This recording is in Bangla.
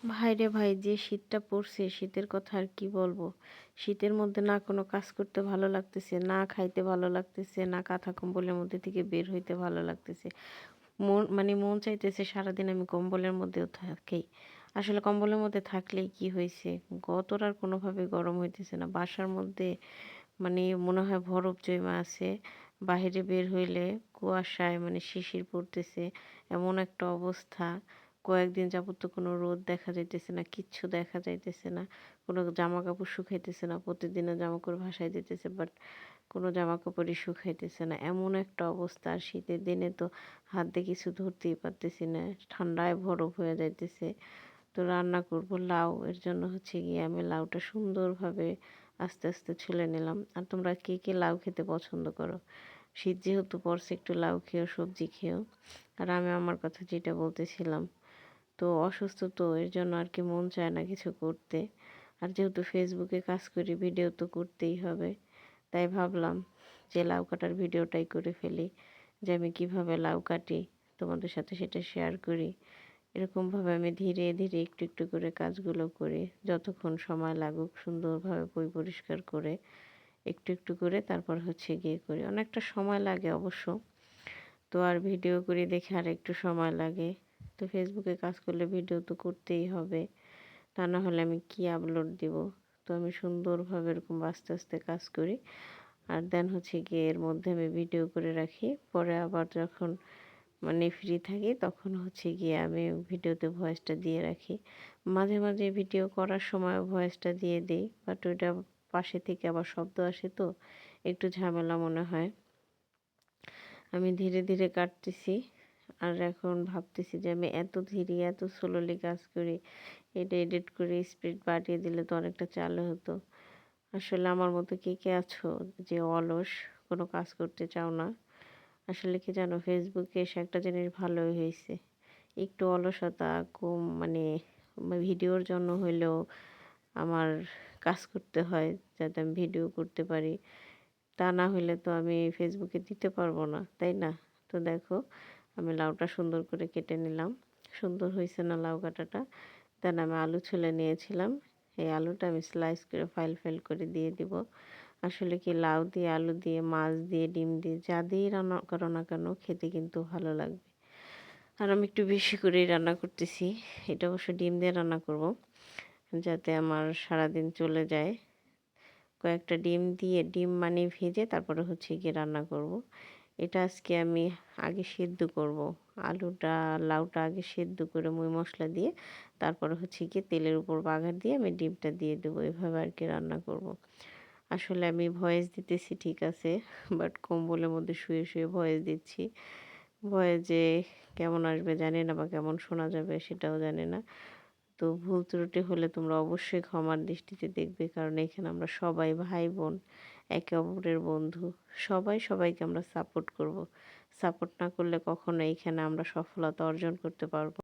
ভাইরে ভাই, যে শীতটা পড়ছে শীতের কথা আর কি বলবো। শীতের মধ্যে না কোনো কাজ করতে ভালো লাগতেছে, না খাইতে ভালো লাগতেছে, না কাঁথা কম্বলের মধ্যে থেকে বের হইতে ভালো লাগতেছে। মন চাইতেছে সারাদিন আমি কম্বলের মধ্যেও থাকি। আসলে কম্বলের মধ্যে থাকলেই কি হয়েছে, গতর আর কোনোভাবে গরম হইতেছে না। বাসার মধ্যে মনে হয় বরফ জমা আছে। বাহিরে বের হইলে কুয়াশায় শিশির পড়তেছে, এমন একটা অবস্থা। কয়েকদিন যাবত তো কোনো রোদ দেখা যাইতেছে না, কিচ্ছু দেখা যাইতেছে না। কোনো জামা কাপড় শুকাইতেছে না, প্রতিদিনও জামা কাপড় ভাসাই দিতেছে, বাট কোনো জামা কাপড়ই শুকাইতেছে না, এমন একটা অবস্থা। আর শীতের দিনে তো হাত দিয়ে কিছু ধরতেই পারতেছি না, ঠান্ডায় বরফ হয়ে যাইতেছে। তো রান্না করব লাউ, এর জন্য গিয়ে আমি লাউটা সুন্দরভাবে আস্তে আস্তে ছুলে নিলাম। আর তোমরা কে কে লাউ খেতে পছন্দ করো? শীত যেহেতু পড়ছে, একটু লাউ খেও, সবজি খেও। আর আমি আমার কথা যেটা বলতেছিলাম, তো অসুস্থ, তো এর জন্য আর কি মন চায় না কিছু করতে। আর যেহেতু ফেসবুকে কাজ করি, ভিডিও তো করতেই হবে। তাই ভাবলাম যে লাউ কাটার ভিডিওটাই করে ফেলি, যে আমি কিভাবে লাউ কাটি তোমাদের সাথে সেটা শেয়ার করি। এরকমভাবে আমি ধীরে ধীরে একটু একটু করে কাজগুলো করি, যতক্ষণ সময় লাগুক সুন্দরভাবে পরিষ্কার করে একটু একটু করে তারপর গিয়ে করি। অনেকটা সময় লাগে অবশ্য, তো আর ভিডিও করি দেখে আর একটু সময় লাগে। তো ফেসবুকে কাজ করলে ভিডিও তো করতেই হবে, তা না হলে আমি কি আপলোড দিব। তো আমি সুন্দরভাবে এরকম আস্তে আস্তে কাজ করি। আর দেন গিয়ে এর মধ্যে আমি ভিডিও করে রাখি, পরে আবার যখন ফ্রি থাকি তখন গিয়ে আমি ভিডিওতে ভয়েসটা দিয়ে রাখি। মাঝে মাঝে ভিডিও করার সময় ভয়েসটা দিয়ে দিই, বাট ওইটা পাশে থেকে আবার শব্দ আসে, তো একটু ঝামেলা মনে হয়। আমি ধীরে ধীরে কাটতেছি। আর এখন ভাবতেছি যে আমি এত ধীরে এত স্লোলি কাজ করি, এটা এডিট করে স্পিড বাড়িয়ে দিলে তো অনেকটা চালু হতো। আসলে আমার মতো কে কে আছো যে অলস, কোনো কাজ করতে চাও না? আসলে কি জানো, ফেসবুকে এসে একটা জিনিস ভালোই হয়েছে, একটু অলসতা কম। ভিডিওর জন্য হইলেও আমার কাজ করতে হয়, যাতে আমি ভিডিও করতে পারি। তা না হইলে তো আমি ফেসবুকে দিতে পারবো না, তাই না? তো দেখো, আমি লাউটা সুন্দর করে কেটে নিলাম। সুন্দর হয়েছে না লাউ কাটাটা? দেন আমি আলু ছুলে নিয়েছিলাম, এই আলুটা আমি স্লাইস করে ফাইল ফাইল করে দিয়ে দিব। আসলে কি, লাউ দিয়ে, আলু দিয়ে, মাছ দিয়ে, ডিম দিয়ে, যা দিয়েই রান্না করো না কেন খেতে কিন্তু ভালো লাগবে। আর আমি একটু বেশি করেই রান্না করতেছি, এটা অবশ্য ডিম দিয়ে রান্না করব, যাতে আমার সারাদিন চলে যায়। কয়েকটা ডিম দিয়ে, ডিম ভেজে তারপরে গিয়ে রান্না করব। এটা আজকে আমি আগে সেদ্ধ করব। আলুটা, লাউটা আগে সেদ্ধ করে মই মশলা দিয়ে তারপরে গিয়ে তেলের উপর বাগার দিয়ে আমি ডিমটা দিয়ে দেবো, এভাবে আর কি রান্না করব। আসলে আমি ভয়েস দিতেছি ঠিক আছে, বাট কম্বলের মধ্যে শুয়ে শুয়ে ভয়েস দিচ্ছি। ভয়েসে কেমন আসবে জানি না, বা কেমন শোনা যাবে সেটাও জানি না। তো ভুল ত্রুটি হলে তোমরা অবশ্যই ক্ষমার দৃষ্টিতে দেখবে, কারণ এখানে আমরা সবাই ভাই বোন, একে অপরের বন্ধু। সবাই সবাইকে আমরা সাপোর্ট করব। সাপোর্ট না করলে কখনো এইখানে আমরা সফলতা অর্জন করতে পারবো